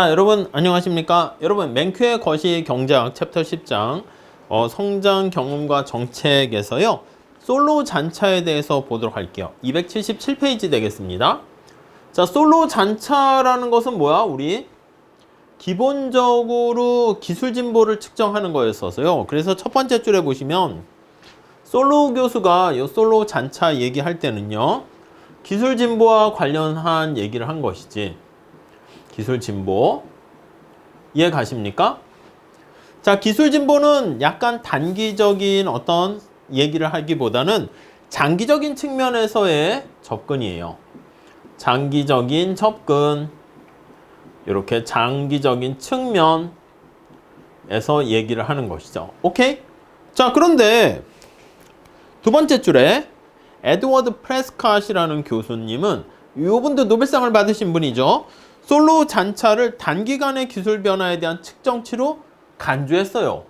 여러분 안녕하십니까? 여러분 맨큐의 거시 경제학 챕터 10장 성장 경험과 정책에서요 솔로 잔차에 대해서 보도록 할게요. 277페이지 되겠습니다. 자, 솔로 잔차라는 것은 뭐야? 우리 기본적으로 기술 진보를 측정하는 거였어서요. 그래서 첫 번째 줄에 보시면 솔로 교수가 이 솔로 잔차 얘기할 때는요 기술 진보와 관련한 얘기를 한 것이지, 기술 진보 이해 가십니까? 자, 기술 진보는 약간 단기적인 어떤 얘기를 하기보다는 장기적인 측면에서의 접근이에요. 장기적인 접근, 이렇게 장기적인 측면에서 얘기를 하는 것이죠. 오케이? 자, 그런데 두 번째 줄에 에드워드 프레스캇이라는 교수님은, 이분도 노벨상을 받으신 분이죠. 솔로 잔차를 단기간의 기술 변화에 대한 측정치로 간주했어요.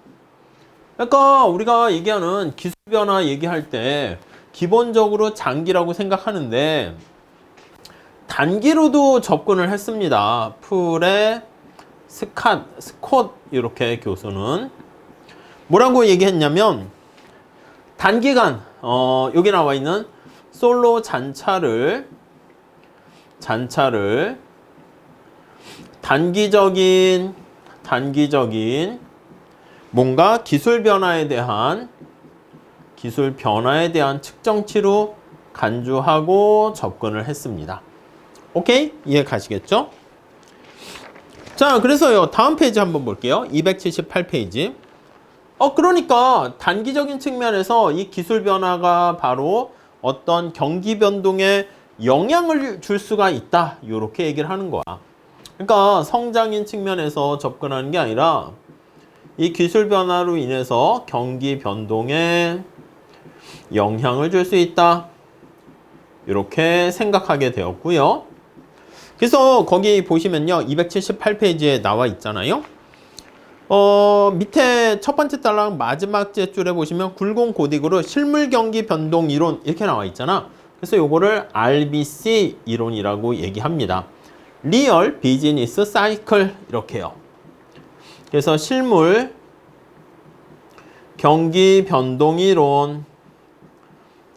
그러니까 우리가 얘기하는 기술 변화 얘기할 때 기본적으로 장기라고 생각하는데 단기로도 접근을 했습니다. 스콧 이렇게 교수는 뭐라고 얘기했냐면, 단기간 여기 나와 있는 솔로 잔차를 단기적인 뭔가 기술 변화에 대한 측정치로 간주하고 접근을 했습니다. 오케이? 이해 가시겠죠? 자, 그래서요 다음 페이지 한번 볼게요. 278페이지. 그러니까 단기적인 측면에서 이 기술 변화가 바로 어떤 경기 변동에 영향을 줄 수가 있다, 이렇게 얘기를 하는 거야. 그러니까 성장인 측면에서 접근하는 게 아니라 이 기술 변화로 인해서 경기 변동에 영향을 줄 수 있다, 이렇게 생각하게 되었고요. 그래서 거기 보시면요 278페이지에 나와 있잖아요. 밑에 첫 번째 달랑 마지막 줄에 보시면 굴공 고딕으로 실물 경기 변동 이론 이렇게 나와 있잖아. 그래서 요거를 RBC 이론이라고 얘기합니다. 리얼 비즈니스 사이클, 이렇게요. 그래서 실물 경기 변동 이론,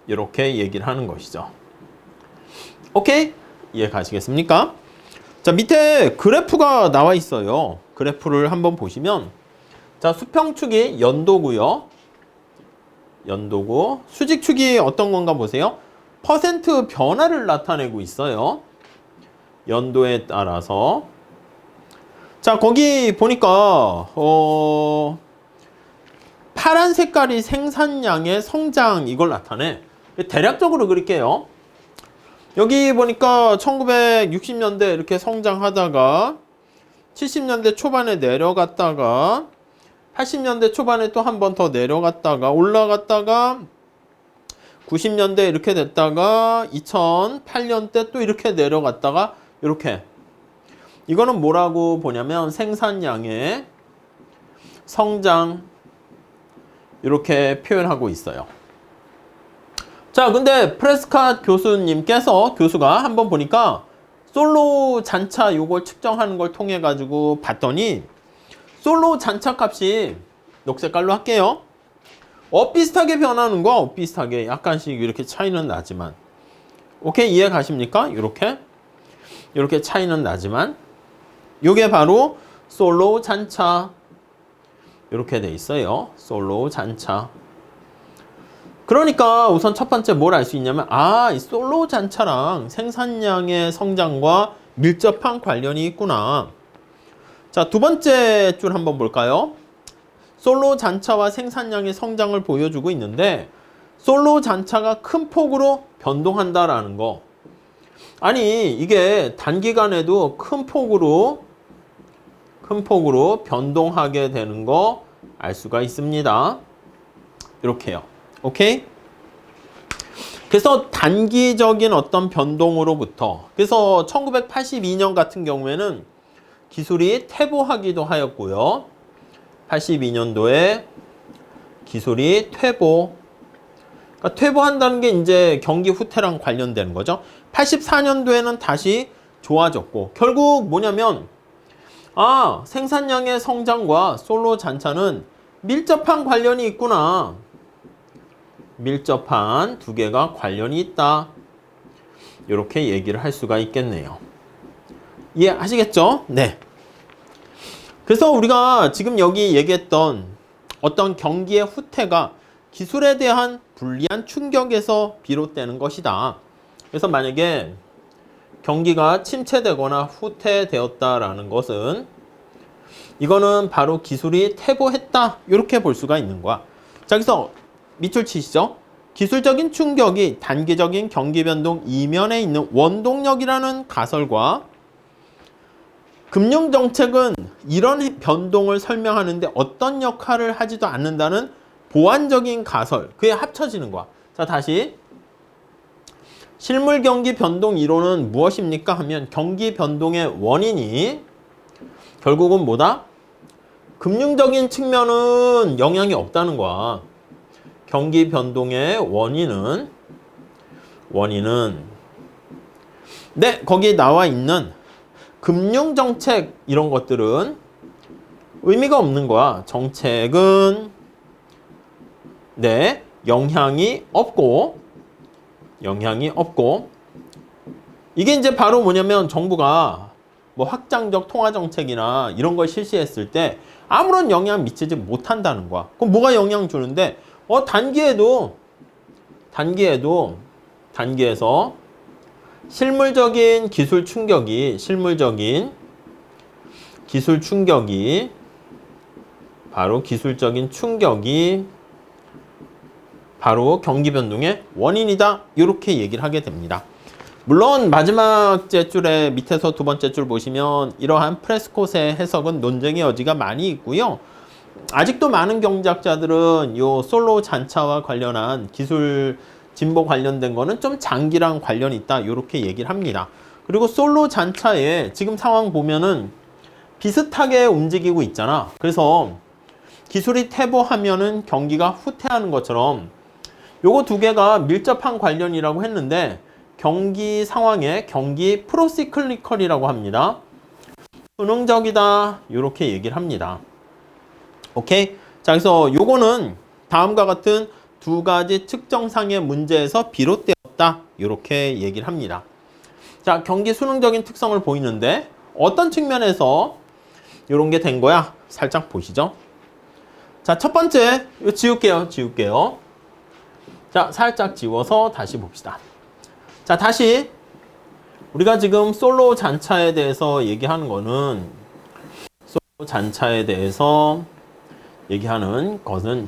이렇게 얘기를 하는 것이죠. 오케이? 이해 가시겠습니까? 자, 밑에 그래프가 나와 있어요. 그래프를 한번 보시면, 자, 수평축이 연도고요. 연도고, 수직축이 어떤 건가 보세요. 퍼센트 변화를 나타내고 있어요. 연도에 따라서. 자, 거기 보니까 파란 색깔이 생산량의 성장, 이걸 나타내. 대략적으로 그릴게요. 여기 보니까 1960년대 이렇게 성장하다가 70년대 초반에 내려갔다가 80년대 초반에 또 한 번 더 내려갔다가 올라갔다가 90년대 이렇게 됐다가 2008년 때 또 이렇게 내려갔다가 이렇게. 이거는 뭐라고 보냐면 생산량의 성장, 이렇게 표현하고 있어요. 자, 근데 프레스캇 교수가 한번 보니까 솔로 잔차 요걸 측정하는 걸 통해 가지고 봤더니 솔로 잔차 값이 녹색깔로 할게요. 비슷하게 변하는 거야. 비슷하게 약간씩 이렇게 차이는 나지만. 오케이? 이해 가십니까? 이렇게 차이는 나지만 요게 바로 솔로 잔차, 이렇게 돼 있어요. 솔로 잔차. 그러니까 우선 첫 번째 뭘 알 수 있냐면, 이 솔로 잔차랑 생산량의 성장과 밀접한 관련이 있구나. 자, 두 번째 줄 한번 볼까요? 솔로 잔차와 생산량의 성장을 보여주고 있는데, 솔로 잔차가 큰 폭으로 변동한다라는 거. 아니, 이게 단기간에도 큰 폭으로 변동하게 되는 거 알 수가 있습니다. 이렇게요. 오케이? 그래서 단기적인 어떤 변동으로부터, 그래서 1982년 같은 경우에는 기술이 퇴보하기도 하였고요. 82년도에 기술이 퇴보. 그러니까 퇴보한다는 게 이제 경기 후퇴랑 관련되는 거죠. 84년도에는 다시 좋아졌고, 결국 뭐냐면 아, 생산량의 성장과 솔로 잔차는 밀접한 관련이 있구나. 밀접한 두 개가 관련이 있다. 이렇게 얘기를 할 수가 있겠네요. 이해하시겠죠? 네. 그래서 우리가 지금 여기 얘기했던 어떤 경기의 후퇴가 기술에 대한 불리한 충격에서 비롯되는 것이다. 그래서 만약에 경기가 침체되거나 후퇴되었다라는 것은 이거는 바로 기술이 퇴보했다. 이렇게 볼 수가 있는 거야. 자, 그래서 밑줄 치시죠. 기술적인 충격이 단기적인 경기 변동 이면에 있는 원동력이라는 가설과 금융정책은 이런 변동을 설명하는데 어떤 역할을 하지도 않는다는 보완적인 가설, 그게 합쳐지는 거야. 자, 다시. 실물 경기 변동 이론은 무엇입니까? 하면 경기 변동의 원인이 결국은 뭐다? 금융적인 측면은 영향이 없다는 거야. 경기 변동의 원인은 네, 거기 나와 있는 금융정책 이런 것들은 의미가 없는 거야. 정책은 네, 영향이 없고 이게 이제 바로 뭐냐면 정부가 뭐 확장적 통화정책이나 이런 걸 실시했을 때 아무런 영향 미치지 못한다는 거야. 그럼 뭐가 영향 주는데 단기에서 실물적인 기술 충격이 바로 경기 변동의 원인이다. 이렇게 얘기를 하게 됩니다. 물론 마지막 째줄에 밑에서 두 번째 줄 보시면 이러한 프레스콧의 해석은 논쟁의 여지가 많이 있고요. 아직도 많은 경제학자들은 요 솔로 잔차와 관련한 기술 진보 관련된 거는 좀 장기랑 관련이 있다. 이렇게 얘기를 합니다. 그리고 솔로 잔차에 지금 상황 보면은 비슷하게 움직이고 있잖아. 그래서 기술이 퇴보하면은 경기가 후퇴하는 것처럼 요거 두 개가 밀접한 관련이라고 했는데 경기 상황에 경기 프로시클리컬이라고 합니다. 수능적이다. 이렇게 얘기를 합니다. 오케이? 자, 그래서 요거는 다음과 같은 두 가지 측정상의 문제에서 비롯되었다. 이렇게 얘기를 합니다. 자, 경기 수능적인 특성을 보이는데 어떤 측면에서 이런 게 된 거야? 살짝 보시죠. 자, 첫 번째, 이거 지울게요. 자, 살짝 지워서 다시 봅시다. 자, 다시 우리가 지금 솔로 잔차에 대해서 얘기하는 거는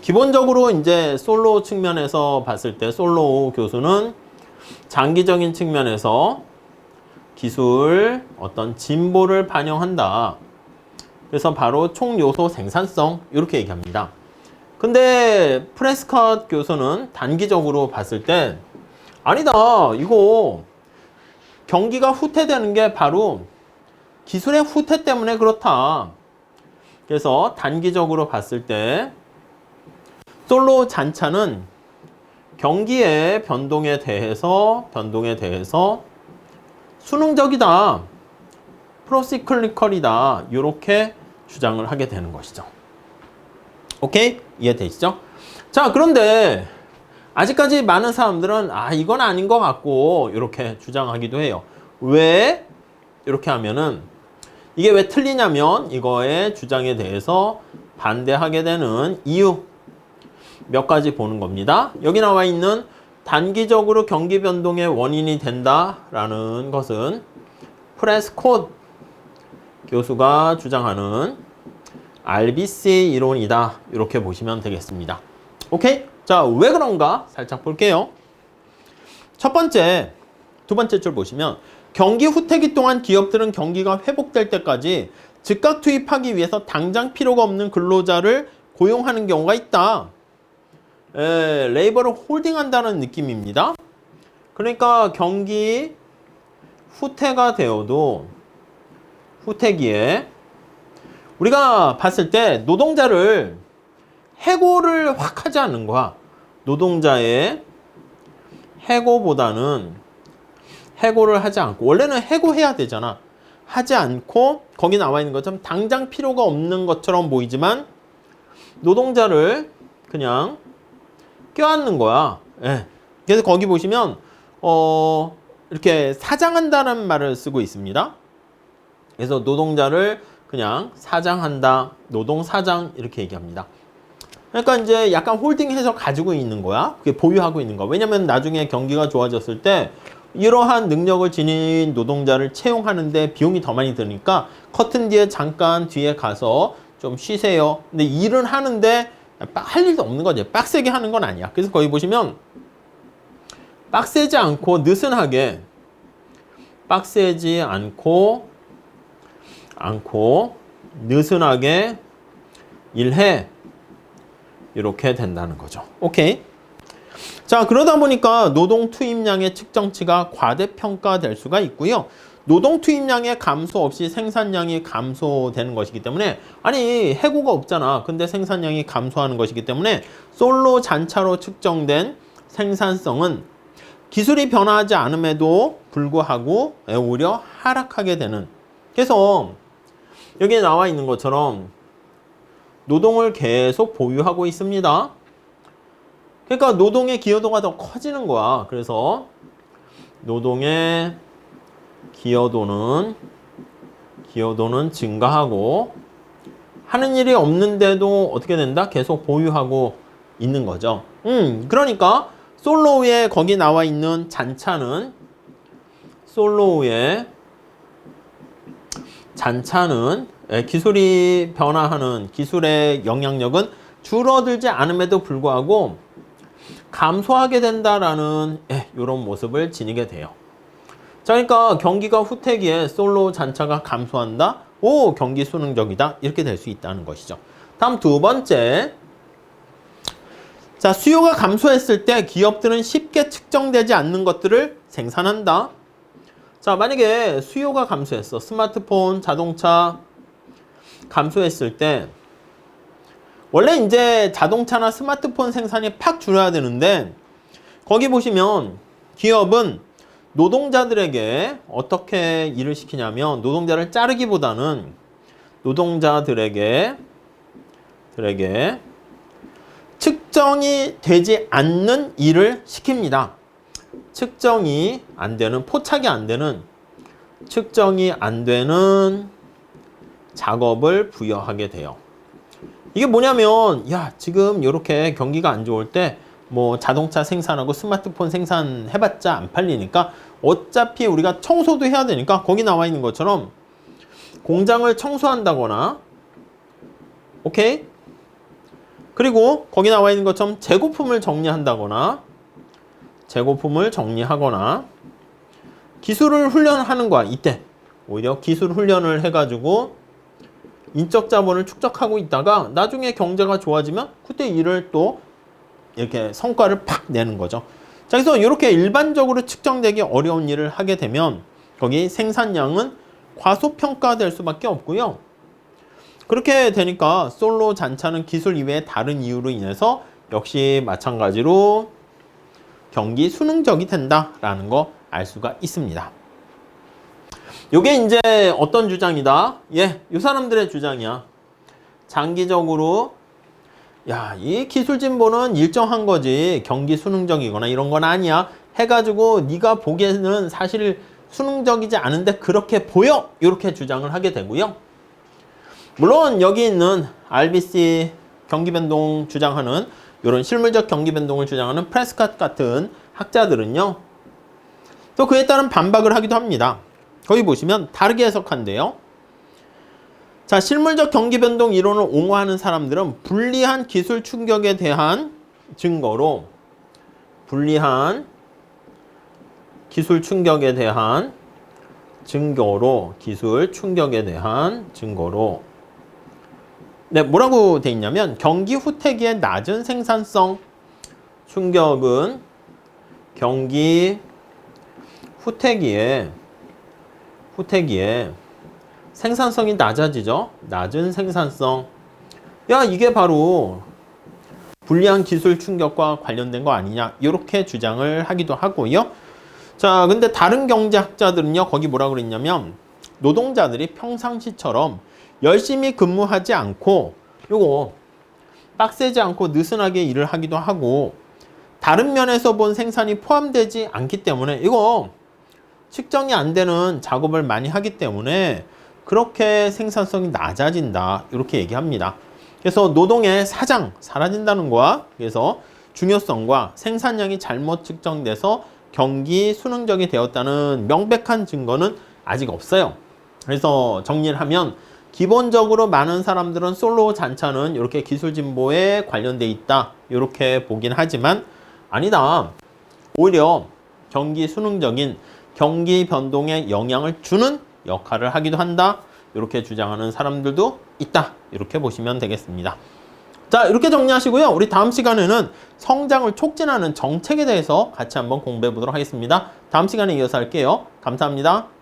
기본적으로 이제 솔로 측면에서 봤을 때 솔로 교수는 장기적인 측면에서 기술 어떤 진보를 반영한다. 그래서 바로 총요소 생산성 이렇게 얘기합니다. 근데 프레스콧 교수는 단기적으로 봤을 때 아니다. 이거 경기가 후퇴되는 게 바로 기술의 후퇴 때문에 그렇다. 그래서 단기적으로 봤을 때 솔로 잔차는 경기의 변동에 대해서 수능적이다. 프로시클리컬이다. 이렇게 주장을 하게 되는 것이죠. 오케이? 이해되시죠? 자, 그런데 아직까지 많은 사람들은 이건 아닌 것 같고 이렇게 주장하기도 해요. 왜? 이렇게 하면은 이게 왜 틀리냐면 이거의 주장에 대해서 반대하게 되는 이유 몇 가지 보는 겁니다. 여기 나와 있는 단기적으로 경기 변동의 원인이 된다라는 것은 프레스콧 교수가 주장하는 RBC 이론이다. 이렇게 보시면 되겠습니다. 오케이? 자, 왜 그런가? 살짝 볼게요. 두 번째 줄 보시면 경기 후퇴기 동안 기업들은 경기가 회복될 때까지 즉각 투입하기 위해서 당장 필요가 없는 근로자를 고용하는 경우가 있다. 레이버를 홀딩한다는 느낌입니다. 그러니까 경기 후퇴가 되어도 후퇴기에 우리가 봤을 때 노동자를 해고를 확 하지 않는 거야. 노동자의 해고보다는 해고를 하지 않고 원래는 해고해야 되잖아. 하지 않고 거기 나와 있는 것처럼 당장 필요가 없는 것처럼 보이지만 노동자를 그냥 껴안는 거야. 예. 그래서 거기 보시면 이렇게 사장한다는 말을 쓰고 있습니다. 그래서 노동자를 그냥 사장한다, 노동사장 이렇게 얘기합니다. 그러니까 이제 약간 홀딩해서 가지고 있는 거야. 그게 보유하고 있는 거야. 왜냐면 나중에 경기가 좋아졌을 때 이러한 능력을 지닌 노동자를 채용하는데 비용이 더 많이 드니까 커튼 뒤에 잠깐 뒤에 가서 좀 쉬세요. 근데 일은 하는데 할 일도 없는 거지. 빡세게 하는 건 아니야. 그래서 거기 보시면 빡세지 않고 느슨하게 빡세지 않고 느슨하게 일해. 이렇게 된다는 거죠. 오케이. 자, 그러다 보니까 노동 투입량의 측정치가 과대평가될 수가 있고요. 노동 투입량의 감소 없이 생산량이 감소되는 것이기 때문에 아니 해고가 없잖아. 근데 생산량이 감소하는 것이기 때문에 솔로 잔차로 측정된 생산성은 기술이 변화하지 않음에도 불구하고 오히려 하락하게 되는. 그래서 여기에 나와 있는 것처럼 노동을 계속 보유하고 있습니다. 그러니까 노동의 기여도가 더 커지는 거야. 그래서 노동의 기여도는 증가하고 하는 일이 없는데도 어떻게 된다? 계속 보유하고 있는 거죠. 그러니까 솔로우에 거기 나와 있는 잔차는 기술이 변화하는 기술의 영향력은 줄어들지 않음에도 불구하고 감소하게 된다라는 이런 모습을 지니게 돼요. 자, 그러니까 경기가 후퇴기에 솔로 잔차가 감소한다. 오, 경기 수능적이다. 이렇게 될 수 있다는 것이죠. 다음 두 번째. 자, 수요가 감소했을 때 기업들은 쉽게 측정되지 않는 것들을 생산한다. 자, 만약에 수요가 감소했어. 스마트폰, 자동차 감소했을 때 원래 이제 자동차나 스마트폰 생산이 팍 줄어야 되는데 거기 보시면 기업은 노동자들에게 어떻게 일을 시키냐면 노동자를 자르기보다는 노동자들에게 측정이 되지 않는 일을 시킵니다. 측정이 안 되는, 포착이 안 되는, 측정이 안 되는 작업을 부여하게 돼요. 이게 뭐냐면 야, 지금 이렇게 경기가 안 좋을 때 뭐 자동차 생산하고 스마트폰 생산해봤자 안 팔리니까 어차피 우리가 청소도 해야 되니까 거기 나와 있는 것처럼 공장을 청소한다거나 오케이? 그리고 거기 나와 있는 것처럼 재고품을 정리하거나 기술을 훈련하는 거야. 이때 오히려 기술 훈련을 해가지고 인적 자본을 축적하고 있다가 나중에 경제가 좋아지면 그때 일을 또 이렇게 성과를 팍 내는 거죠. 자, 그래서 이렇게 일반적으로 측정되기 어려운 일을 하게 되면 거기 생산량은 과소평가될 수밖에 없고요. 그렇게 되니까 솔로 잔차는 기술 이외의 다른 이유로 인해서 역시 마찬가지로 경기 수능적이 된다라는 거 알 수가 있습니다. 요게 이제 어떤 주장이다? 이 사람들의 주장이야. 장기적으로 이 기술 진보는 일정한 거지 경기 수능적이거나 이런 건 아니야 해가지고 네가 보기에는 사실 수능적이지 않은데 그렇게 보여 이렇게 주장을 하게 되고요. 물론 여기 있는 RBC 경기변동 주장하는 이런 실물적 경기변동을 주장하는 프레스캇 같은 학자들은요 또 그에 따른 반박을 하기도 합니다. 거기 보시면 다르게 해석한대요. 자, 실물적 경기변동 이론을 옹호하는 사람들은 불리한 기술 충격에 대한 증거로 뭐라고 돼 있냐면 경기 후퇴기의 낮은 생산성 충격은 경기 후퇴기에 생산성이 낮아지죠. 낮은 생산성. 이게 바로 불리한 기술 충격과 관련된 거 아니냐. 이렇게 주장을 하기도 하고요. 자, 근데 다른 경제학자들은요. 거기 뭐라고 그랬냐면 노동자들이 평상시처럼 열심히 근무하지 않고 요거 빡세지 않고 느슨하게 일을 하기도 하고 다른 면에서 본 생산이 포함되지 않기 때문에 이거 측정이 안 되는 작업을 많이 하기 때문에 그렇게 생산성이 낮아진다 이렇게 얘기합니다. 그래서 노동의 사장 사라진다는 거야. 그래서 중요성과 생산량이 잘못 측정돼서 경기 수능적이 되었다는 명백한 증거는 아직 없어요. 그래서 정리를 하면 기본적으로 많은 사람들은 솔로 잔차는 이렇게 기술 진보에 관련돼 있다 이렇게 보긴 하지만 아니다. 오히려 경기 수능적인 경기 변동에 영향을 주는 역할을 하기도 한다. 이렇게 주장하는 사람들도 있다. 이렇게 보시면 되겠습니다. 자, 이렇게 정리하시고요. 우리 다음 시간에는 성장을 촉진하는 정책에 대해서 같이 한번 공부해 보도록 하겠습니다. 다음 시간에 이어서 할게요. 감사합니다.